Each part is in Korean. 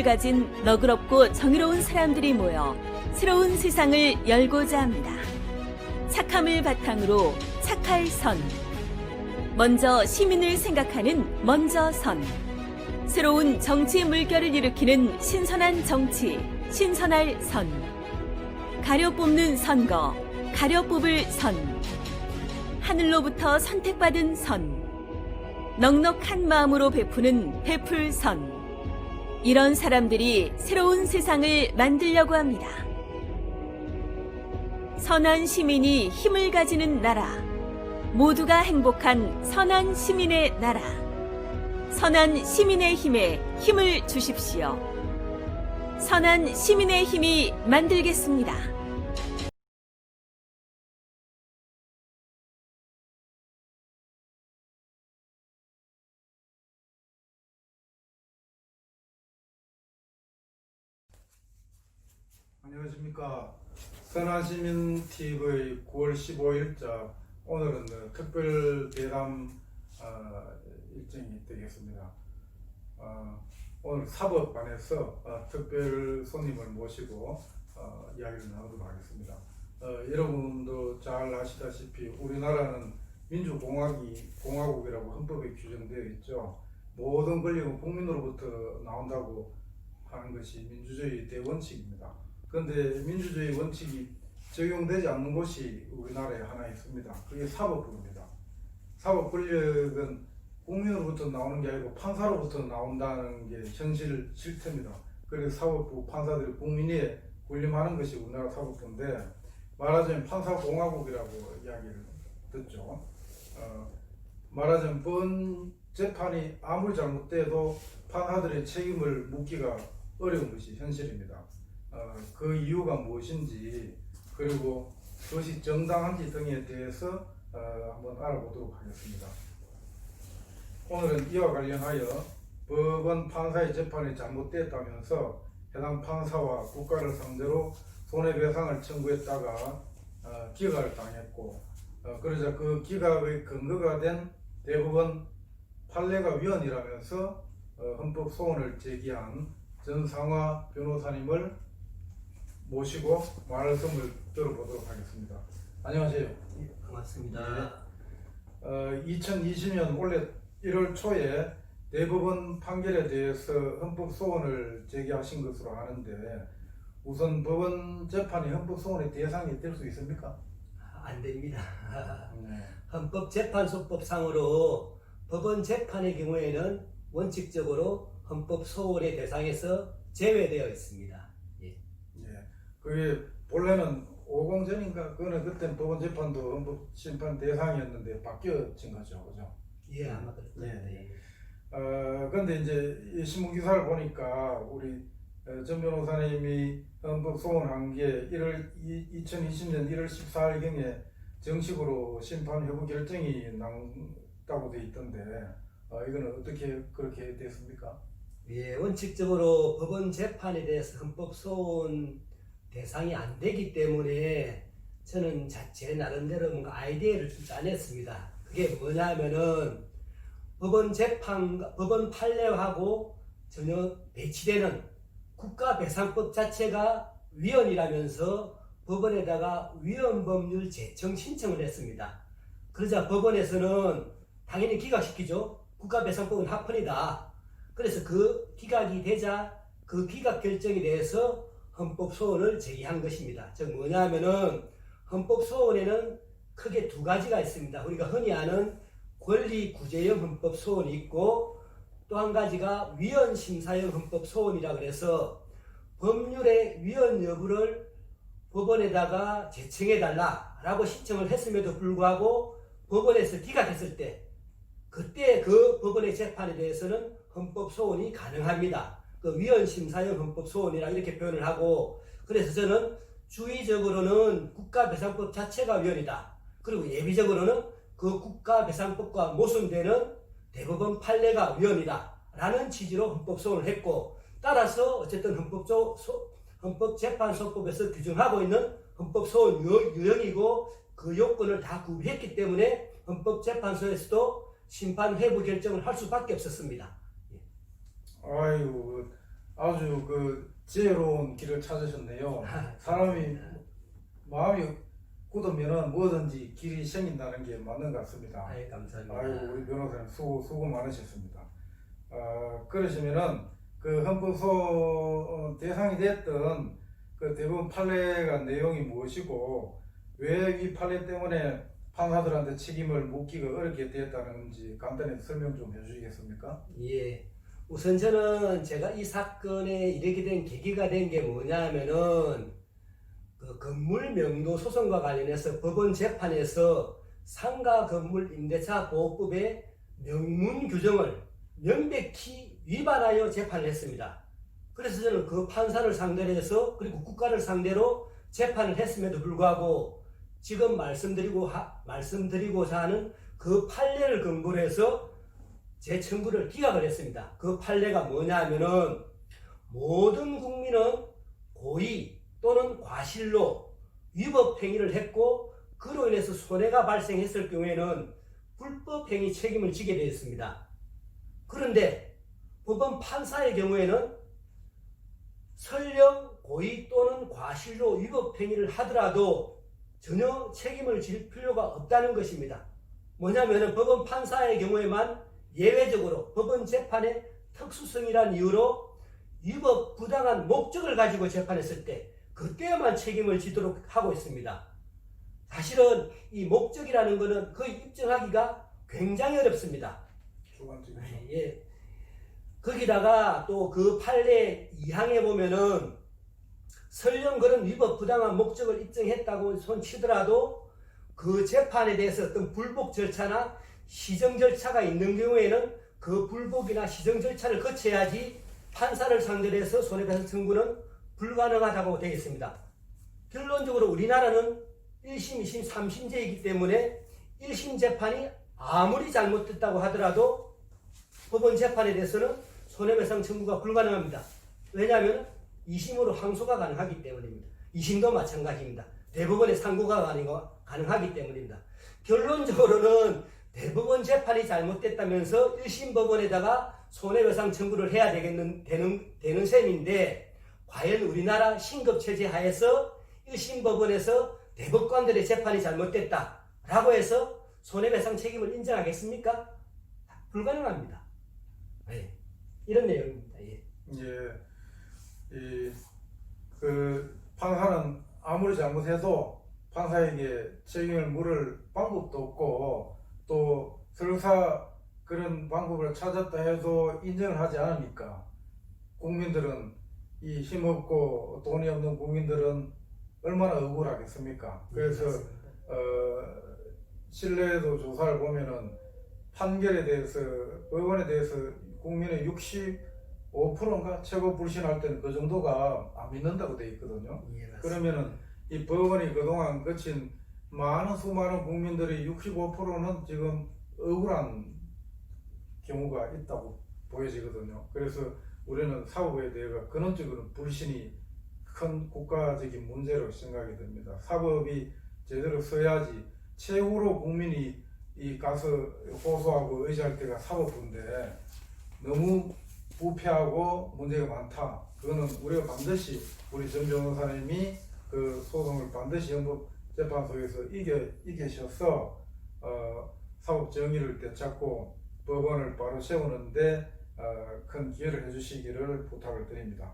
가진 너그럽고 정의로운 사람들이 모여 새로운 세상을 열고자 합니다. 착함을 바탕으로 착할 선. 먼저 시민을 생각하는 먼저 선. 새로운 정치 물결을 일으키는 신선한 정치, 신선할 선. 가려 뽑는 선거, 가려 뽑을 선. 하늘로부터 선택받은 선. 넉넉한 마음으로 베푸는 베풀 선. 이런 사람들이 새로운 세상을 만들려고 합니다. 선한 시민이 힘을 가지는 나라. 모두가 행복한 선한 시민의 나라. 선한 시민의 힘에 힘을 주십시오. 선한 시민의 힘이 만들겠습니다. 안녕하십니까. 선한시민TV 9월 15일자 오늘은 특별 대담 일정이 되겠습니다. 오늘 사법반에서 특별 손님을 모시고 이야기를 나누도록 하겠습니다. 여러분도 잘 아시다시피 우리나라는 민주공화국이라고 헌법에 규정되어 있죠. 모든 권력은 국민으로부터 나온다고 하는 것이 민주주의 대원칙입니다. 그런데 민주주의 원칙이 적용되지 않는 곳이 우리나라에 하나 있습니다. 그게 사법부입니다. 사법 권력은 국민으로부터 나오는 게 아니고 판사로부터 나온다는 게 현실 실태입니다. 그래서 사법부 판사들이 국민에 군림하는 것이 우리나라 사법부인데, 말하자면 판사공화국이라고 이야기를 듣죠. 말하자면 본 재판이 아무리 잘못돼도 판사들의 책임을 묻기가 어려운 것이 현실입니다. 그 이유가 무엇인지, 그리고 그것이 정당한지 등에 대해서 한번 알아보도록 하겠습니다. 오늘은 이와 관련하여 법원 판사의 재판이 잘못됐다면서 해당 판사와 국가를 상대로 손해배상을 청구했다가 기각을 당했고, 그러자 그 기각의 근거가 된 대법원 판례가 위헌이라면서 헌법소원을 제기한 전상화 변호사님을 모시고 말씀을 들어보도록 하겠습니다. 안녕하세요. 네, 반갑습니다. 2020년 올해 1월 초에 대법원 판결에 대해서 헌법소원을 제기하신 것으로 아는데, 우선 법원 재판이 헌법소원의 대상이 될 수 있습니까? 안 됩니다. 네. 헌법재판소법상으로 법원 재판의 경우에는 원칙적으로 헌법소원의 대상에서 제외되어 있습니다. 예. 그게 본래는 50전인가 그거는 그때 법원 재판도 헌법 심판 대상이었는데 바뀌어진 거죠, 그죠? 예, 아마 그럴 겁니다. 예. 그런데 이제 이 신문 기사를 보니까 우리 전 변호사님이 헌법 소원한 게 2020년 1월 14일경에 정식으로 심판 회부 결정이 나왔다고 돼 있던데, 이거는 어떻게 그렇게 됐습니까? 예, 원칙적으로 법원 재판에 대해서 헌법소원 대상이 안 되기 때문에 저는 제 나름대로 뭔가 아이디어를 좀 짜냈습니다. 그게 뭐냐면은 법원 판례하고 전혀 배치되는 국가배상법 자체가 위헌이라면서 법원에다가 위헌법률 제청 신청을 했습니다. 그러자 법원에서는 당연히 기각시키죠. 국가배상법은 합헌이다. 그래서 그 기각이 되자 그 기각 결정에 대해서 헌법소원을 제기한 것입니다. 즉 뭐냐면은 헌법소원에는 크게 두 가지가 있습니다. 우리가 흔히 아는 권리구제형 헌법소원이 있고, 또 한 가지가 위헌심사형 헌법소원이라 그래서 법률의 위헌 여부를 법원에다가 제청해달라라고 신청을 했음에도 불구하고 법원에서 기각했을 때, 그때 그 법원의 재판에 대해서는 헌법소원이 가능합니다. 그 위헌심사형 헌법소원이라 이렇게 표현을 하고, 그래서 저는 주의적으로는 국가배상법 자체가 위헌이다. 그리고 예비적으로는 그 국가배상법과 모순되는 대법원 판례가 위헌이다 라는 취지로 헌법소원을 했고, 따라서 어쨌든 헌법재판소법에서 규정하고 있는 헌법소원 유형이고 그 요건을 다 구비했기 때문에 헌법재판소에서도 심판 회부 결정을 할 수밖에 없었습니다. 아이고, 아주 그 지혜로운 길을 찾으셨네요. 사람이 마음이 굳으면은 뭐든지 길이 생긴다는 게 맞는 것 같습니다. 아이, 감사합니다. 아이고 우리 변호사님 수고 많으셨습니다. 그러시면은 그 헌법소 대상이 됐던 그 대법원 판례가 내용이 무엇이고 왜 이 판례 때문에 판사들한테 책임을 묻기가 어렵게 되었다는지 간단히 설명 좀 해주시겠습니까? 예. 우선 저는 제가 이 사건에 이르게 된 계기가 된 게 뭐냐면은 그 건물 명도 소송과 관련해서 법원 재판에서 상가 건물 임대차 보호법의 명문 규정을 명백히 위반하여 재판을 했습니다. 그래서 저는 그 판사를 상대로 해서 그리고 국가를 상대로 재판을 했음에도 불구하고 지금 말씀드리고자 하는 그 판례를 근거로 해서 제 청구를 기각을 했습니다. 그 판례가 뭐냐면은 모든 국민은 고의 또는 과실로 위법 행위를 했고 그로 인해서 손해가 발생했을 경우에는 불법 행위 책임을 지게 되어 있습니다. 그런데 법원 판사의 경우에는 설령 고의 또는 과실로 위법 행위를 하더라도 전혀 책임을 질 필요가 없다는 것입니다. 뭐냐면은 법원 판사의 경우에만 예외적으로 법원 재판의 특수성이란 이유로 위법 부당한 목적을 가지고 재판했을 때 그때만 책임을 지도록 하고 있습니다. 사실은 이 목적이라는 것은 거의 입증하기가 굉장히 어렵습니다. 주관적이죠. 예. 거기다가 또 그 판례 2항에 보면은 설령 그런 위법 부당한 목적을 입증했다고 손치더라도 그 재판에 대해서 어떤 불복 절차나 시정 절차가 있는 경우에는 그 불복이나 시정 절차를 거쳐야지 판사를 상대로 해서 손해배상 청구는 불가능하다고 되어 있습니다. 결론적으로 우리나라는 1심, 2심, 3심제이기 때문에 1심 재판이 아무리 잘못됐다고 하더라도 법원 재판에 대해서는 손해배상 청구가 불가능합니다. 왜냐하면 2심으로 항소가 가능하기 때문입니다. 2심도 마찬가지입니다. 대법원의 상고가 가능하기 때문입니다. 결론적으로는 대법원 재판이 잘못됐다면서 1심 법원에다가 손해배상 청구를 해야 되는 셈인데 과연 우리나라 신급체제 하에서 1심 법원에서 대법관들의 재판이 잘못됐다라고 해서 손해배상 책임을 인정하겠습니까? 불가능합니다. 네. 이런 내용입니다. 예. 그 판사는 아무리 잘못해도 판사에게 책임을 물을 방법도 없고 또 설사 그런 방법을 찾았다 해도 인정을 하지 않으니까 국민들은 이 힘없고 돈이 없는 국민들은 얼마나 억울하겠습니까? 그래서 신뢰도 조사를 보면은 판결에 대해서 법원에 대해서 국민의 65%인가 최고 불신할 때는 그 정도가 안 믿는다고 돼 있거든요. 예, 그러면은 이 법원이 그동안 거친 수많은 국민들의 65%는 지금 억울한 경우가 있다고 보여지거든요. 그래서 우리는 사법에 대해서 근원적으로 불신이 큰 국가적인 문제로 생각이 됩니다. 사법이 제대로 써야지 최후로 국민이 이 가서 호소하고 의지할 때가 사법부인데 너무 부패하고 문제가 많다. 그거는 우리가 반드시 우리 전 변호사님이 그 소송을 반드시 헌법재판소에서 이기셔서 사법 정의를 되찾고 법원을 바로 세우는데 큰 기회를 해주시기를 부탁을 드립니다.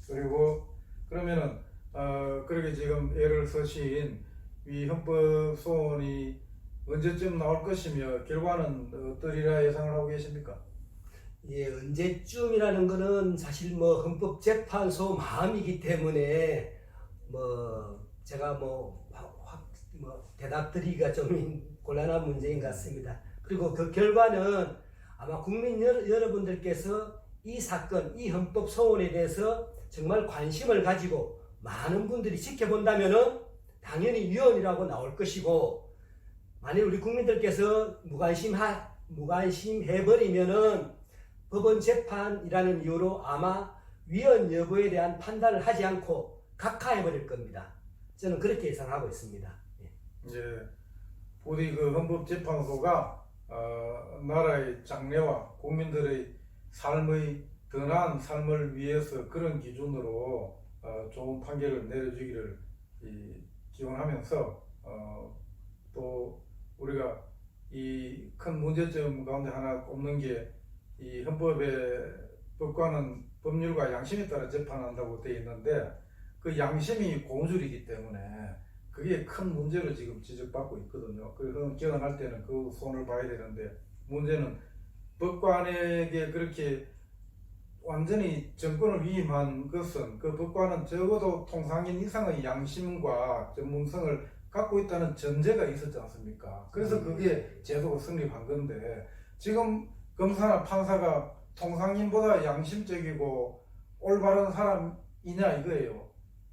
그리고 그러면은 그렇게 지금 애를 쓰신 이 헌법소원이 언제쯤 나올 것이며 결과는 어떠리라 예상을 하고 계십니까? 예, 언제쯤이라는 거는 사실 뭐 헌법재판소 마음이기 때문에 제가 대답드리기가 좀 곤란한 문제인 것 같습니다. 그리고 그 결과는 아마 국민 여러분들께서 이 사건, 이 헌법 소원에 대해서 정말 관심을 가지고 많은 분들이 지켜본다면은 당연히 위헌이라고 나올 것이고, 만일 우리 국민들께서 무관심해버리면은 법원 재판이라는 이유로 아마 위헌 여부에 대한 판단을 하지 않고 각하해버릴 겁니다. 저는 그렇게 예상하고 있습니다. 이제 부디 그 헌법재판소가 나라의 장래와 국민들의 삶의 더 나은 삶을 위해서 그런 기준으로 좋은 판결을 내려주기를 기원하면서 또 우리가 이 큰 문제점 가운데 하나 꼽는 게 이 헌법의 법관은 법률과 양심에 따라 재판한다고 되어 있는데 그 양심이 고무줄이기 때문에 그게 큰 문제로 지금 지적받고 있거든요. 그래서 개헌할 때는 그 손을 봐야 되는데 문제는 법관에게 그렇게 완전히 정권을 위임한 것은 그 법관은 적어도 통상인 이상의 양심과 전문성을 갖고 있다는 전제가 있었지 않습니까? 그래서 그게 제도가 성립한 건데 지금 검사나 판사가 통상인보다 양심적이고 올바른 사람이냐 이거예요.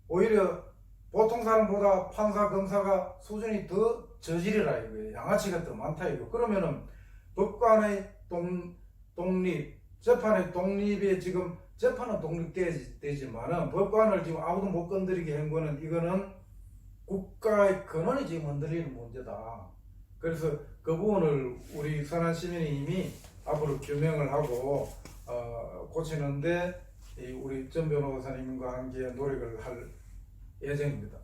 오히려 보통 사람보다 판사, 검사가 수준이 더 저질이라 이거예요. 양아치가 더 많다 이거. 그러면은 법관의 독립, 재판의 독립에 지금 재판은 독립되지만은 법관을 지금 아무도 못 건드리게 한 거는 이거는 국가의 근원이 지금 흔들리는 문제다. 그래서 그 부분을 우리 선한 시민이 이미 앞으로 규명을 하고 고치는데 우리 전 변호사님과 함께 노력을 할 예정입니다.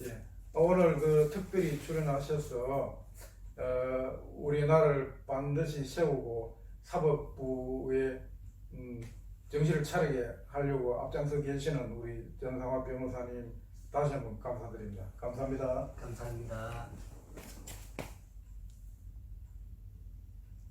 예. 오늘 그 특별히 출연하셔서 우리나라를 반드시 세우고 사법부의 정신을 차리게 하려고 앞장서 계시는 우리 전상화 변호사님 다시 한번 감사드립니다. 감사합니다. 감사합니다.